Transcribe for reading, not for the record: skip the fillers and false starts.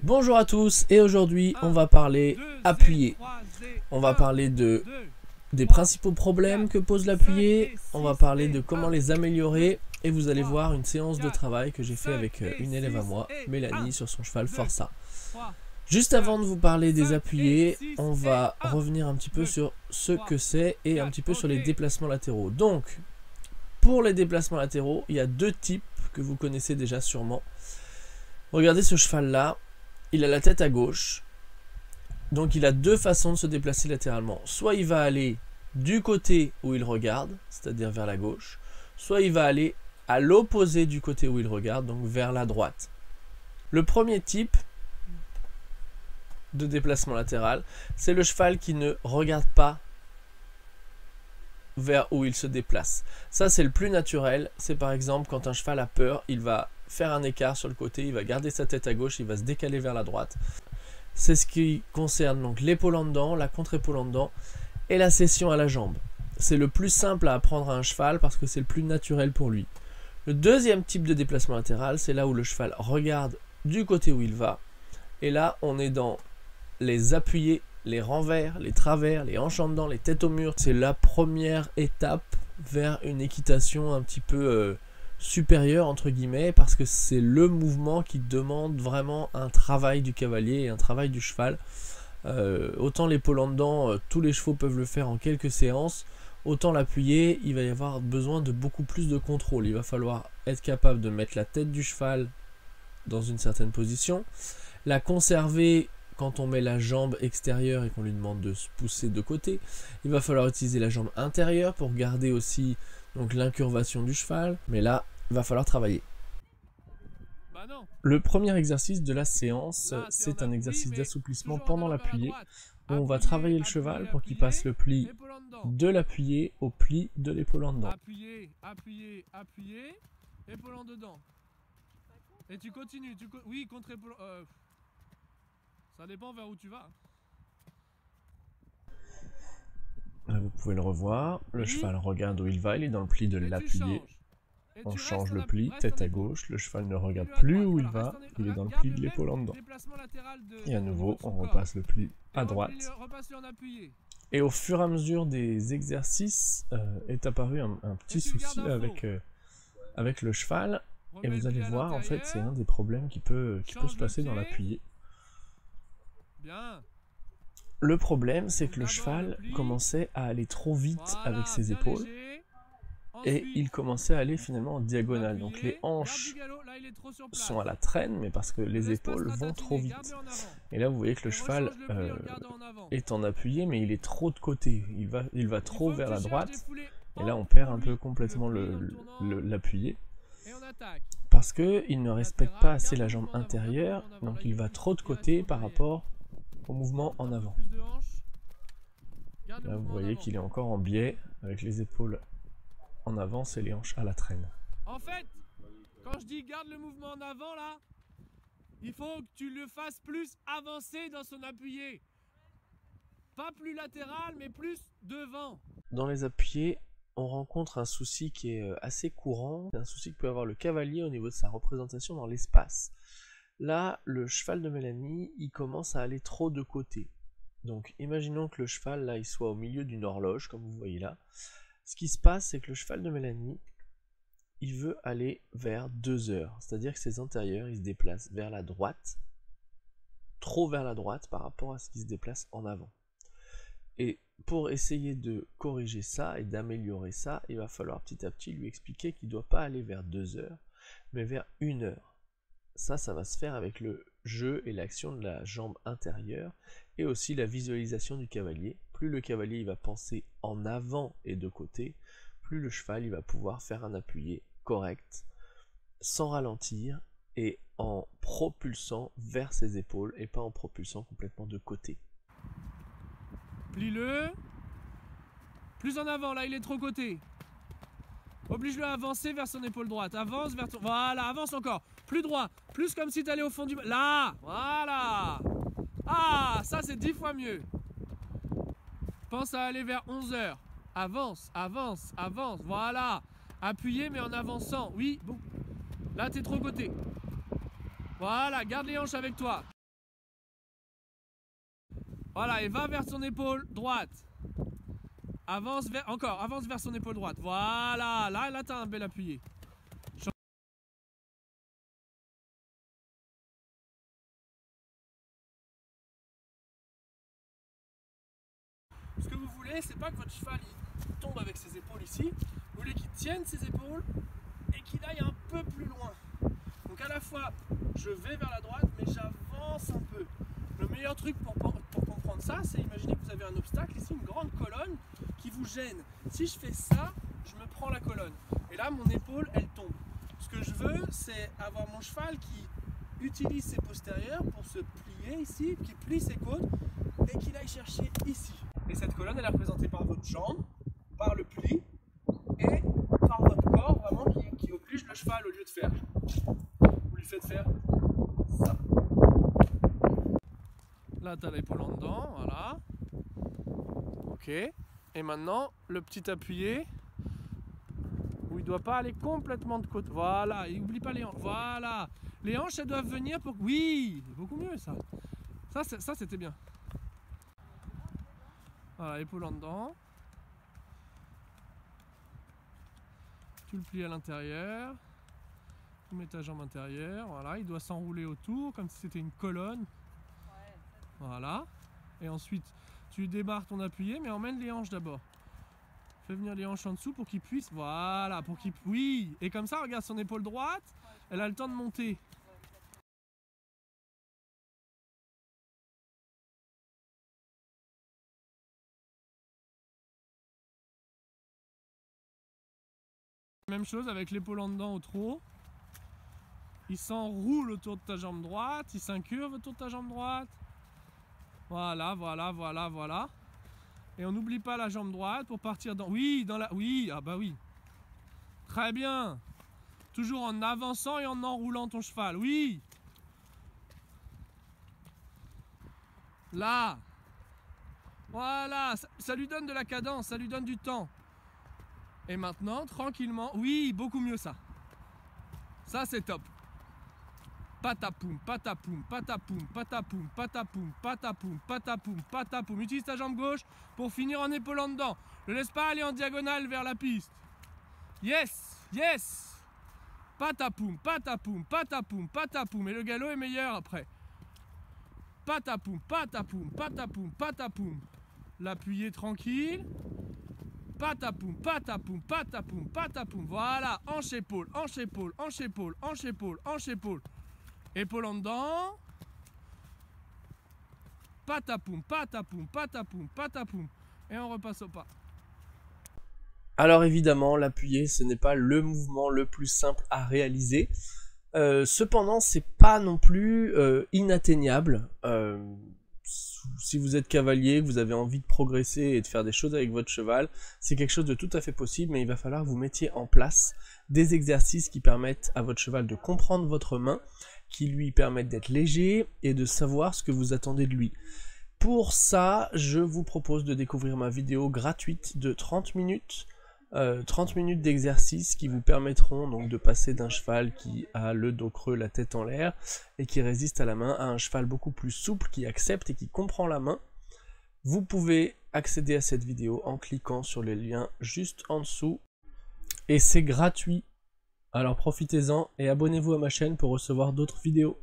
Bonjour à tous et aujourd'hui on va parler appuyé. On va parler des principaux problèmes que pose l'appuyé, on va parler de comment les améliorer et vous allez voir une séance de travail que j'ai fait avec une élève à moi, Mélanie, sur son cheval Força. Juste avant de vous parler des appuyés, on va revenir un petit peu sur ce que c'est et un petit peu sur les déplacements latéraux. Donc, pour les déplacements latéraux, il y a deux types que vous connaissez déjà sûrement. Regardez ce cheval-là, il a la tête à gauche, donc il a deux façons de se déplacer latéralement. Soit il va aller du côté où il regarde, c'est-à-dire vers la gauche, soit il va aller à l'opposé du côté où il regarde, donc vers la droite. Le premier type de déplacement latéral, c'est le cheval qui ne regarde pas vers où il se déplace. Ça, c'est le plus naturel. C'est par exemple quand un cheval a peur, il va faire un écart sur le côté, il va garder sa tête à gauche, il va se décaler vers la droite. C'est ce qui concerne donc l'épaule en dedans, la contre-épaule en dedans et la cession à la jambe. C'est le plus simple à apprendre à un cheval parce que c'est le plus naturel pour lui. Le deuxième type de déplacement latéral, c'est là où le cheval regarde du côté où il va. Et là, on est dans les appuyés, les renvers, les travers, les hanches en dedans, les têtes au mur. C'est la première étape vers une équitation un petit peu supérieure entre guillemets, parce que c'est le mouvement qui demande vraiment un travail du cavalier et un travail du cheval. Autant l'épaule en dedans, tous les chevaux peuvent le faire en quelques séances, autant l'appuyer, il va y avoir besoin de beaucoup plus de contrôle. Il va falloir être capable de mettre la tête du cheval dans une certaine position, la conserver quand on met la jambe extérieure et qu'on lui demande de se pousser de côté. Il va falloir utiliser la jambe intérieure pour garder aussi donc l'incurvation du cheval, mais là il va falloir travailler. Le premier exercice de la séance, c'est un exercice d'assouplissement pendant l'appuyé, où on va travailler le cheval pour qu'il passe le pli de l'appuyé au pli de l'épaule en dedans. Appuyer, appuyer, appuyer, épaule en dedans. Et tu continues, oui, contre épaule. Ça dépend vers où tu vas. Là, vous pouvez le revoir, le cheval regarde où il va, il est dans le pli de l'appuyé. On change le pli, tête à gauche, le cheval ne regarde plus où il va, il est dans le pli de l'épaule en dedans. Et à nouveau, on repasse le pli à droite. Et au fur et à mesure des exercices, est apparu un petit souci avec le cheval. Et vous allez voir, en fait, c'est un des problèmes qui peut se passer dans l'appuyé. Le problème, c'est que le cheval commençait à aller trop vite avec ses épaules. Et il commençait à aller finalement en diagonale. Donc les hanches sont à la traîne, mais parce que les épaules vont trop vite. Et là, vous voyez que le cheval est en appuyé, mais il est trop de côté. Il va trop vers la droite. Et là, on perd un peu complètement l'appuyé. Parce qu'il ne respecte pas assez la jambe intérieure. Donc il va trop de côté par rapport au mouvement en avant. Là, vous voyez qu'il est encore en biais avec les épaules en avant, c'est les hanches à la traîne. En fait, quand je dis garde le mouvement en avant là, il faut que tu le fasses plus avancer dans son appuyé. Pas plus latéral, mais plus devant. Dans les appuyés, on rencontre un souci qui est assez courant. C'est un souci que peut avoir le cavalier au niveau de sa représentation dans l'espace. Là, le cheval de Mélanie, il commence à aller trop de côté. Donc, imaginons que le cheval, là, il soit au milieu d'une horloge, comme vous voyez là. Ce qui se passe, c'est que le cheval de Mélanie, il veut aller vers 2 heures. C'est-à-dire que ses antérieurs, ils se déplacent vers la droite, trop vers la droite par rapport à ce qui se déplace en avant. Et pour essayer de corriger ça et d'améliorer ça, il va falloir petit à petit lui expliquer qu'il ne doit pas aller vers 2 heures, mais vers 1 heure. Ça va se faire avec le jeu et l'action de la jambe intérieure et aussi la visualisation du cavalier. Plus le cavalier il va penser en avant et de côté, plus le cheval il va pouvoir faire un appuyé correct, sans ralentir et en propulsant vers ses épaules et pas en propulsant complètement de côté. Plie-le. Plus en avant, là il est trop côté. Oblige-le à avancer vers son épaule droite. Avance vers ton... Voilà, avance encore. Plus droit. Plus comme si tu allais au fond du... Là. Voilà. Ah, ça c'est 10 fois mieux. Pense à aller vers 11 heures. Avance, avance, avance. Voilà. Appuyez mais en avançant. Oui, bon. Là, t'es trop côté. Voilà, garde les hanches avec toi. Voilà, et va vers son épaule droite. Avance vers, encore, avance vers son épaule droite. Voilà, là t'as un bel appuyé. Ce que vous voulez, c'est pas que votre cheval il tombe avec ses épaules ici. Vous voulez qu'il tienne ses épaules et qu'il aille un peu plus loin. Donc à la fois, je vais vers la droite, mais j'avance un peu. Le meilleur truc pour comprendre ça, c'est imaginer que vous avez un obstacle ici, une grande colonne qui vous gêne. Si je fais ça, je me prends la colonne. Et là, mon épaule, elle tombe. Ce que je veux, c'est avoir mon cheval qui utilise ses postérieurs pour se plier ici, qui plie ses côtes et qu'il aille chercher ici. Et cette colonne, elle est représentée par votre jambe, par le pli et par votre corps, vraiment qui oblige le cheval, au lieu de faire, vous lui faites faire ça. Là, tu as l'épaule en dedans, voilà. Ok. Et maintenant, le petit appuyé, où il ne doit pas aller complètement de côté. Voilà, et n'oublie pas les hanches. Voilà. Les hanches, elles doivent venir pour... Oui, beaucoup mieux ça. Ça c'était bien. Voilà, épaule en dedans. Tu le plies à l'intérieur. Tu mets ta jambe intérieure. Voilà, il doit s'enrouler autour, comme si c'était une colonne. Voilà. Et ensuite, tu démarres ton appuyé, mais emmène les hanches d'abord. Fais venir les hanches en dessous pour qu'il puisse... Voilà, pour qu'il... Oui. Et comme ça, regarde son épaule droite. Elle a le temps de monter. Même chose avec l'épaule en dedans au trot. Il s'enroule autour de ta jambe droite. Il s'incurve autour de ta jambe droite. Voilà, voilà, voilà, voilà. Et on n'oublie pas la jambe droite pour partir dans... Oui, dans la... Oui, ah bah oui. Très bien. Toujours en avançant et en enroulant ton cheval. Oui. Là. Voilà. Ça lui donne de la cadence, ça lui donne du temps. Et maintenant, tranquillement... Oui, beaucoup mieux ça. Ça, c'est top. Patapoum, patapoum, patapoum, patapoum, patapoum, patapoum, patapoum, patapoum. Utilise ta jambe gauche pour finir en épaule en dedans. Ne laisse pas aller en diagonale vers la piste. Yes, yes. Patapoum, patapoum, patapoum, patapoum. Et le galop est meilleur après. Patapoum, patapoum, patapoum, patapoum. L'appuyer tranquille. Patapoum, patapoum, patapoum, patapoum. Voilà, hanche épaule, hanche épaule, hanche épaule, hanche épaule, hanche épaule. Épaule en dedans. Patapoum, patapoum, patapoum, patapoum. Et on repasse au pas. Alors évidemment, l'appuyer, ce n'est pas le mouvement le plus simple à réaliser. Cependant, c'est pas non plus inatteignable. Si vous êtes cavalier, que vous avez envie de progresser et de faire des choses avec votre cheval, c'est quelque chose de tout à fait possible, mais il va falloir que vous mettiez en place des exercices qui permettent à votre cheval de comprendre votre main, qui lui permettent d'être léger et de savoir ce que vous attendez de lui. Pour ça, je vous propose de découvrir ma vidéo gratuite de 30 minutes. 30 minutes d'exercice qui vous permettront donc de passer d'un cheval qui a le dos creux, la tête en l'air et qui résiste à la main à un cheval beaucoup plus souple qui accepte et qui comprend la main. Vous pouvez accéder à cette vidéo en cliquant sur les liens juste en dessous et c'est gratuit. Alors profitez-en et abonnez-vous à ma chaîne pour recevoir d'autres vidéos.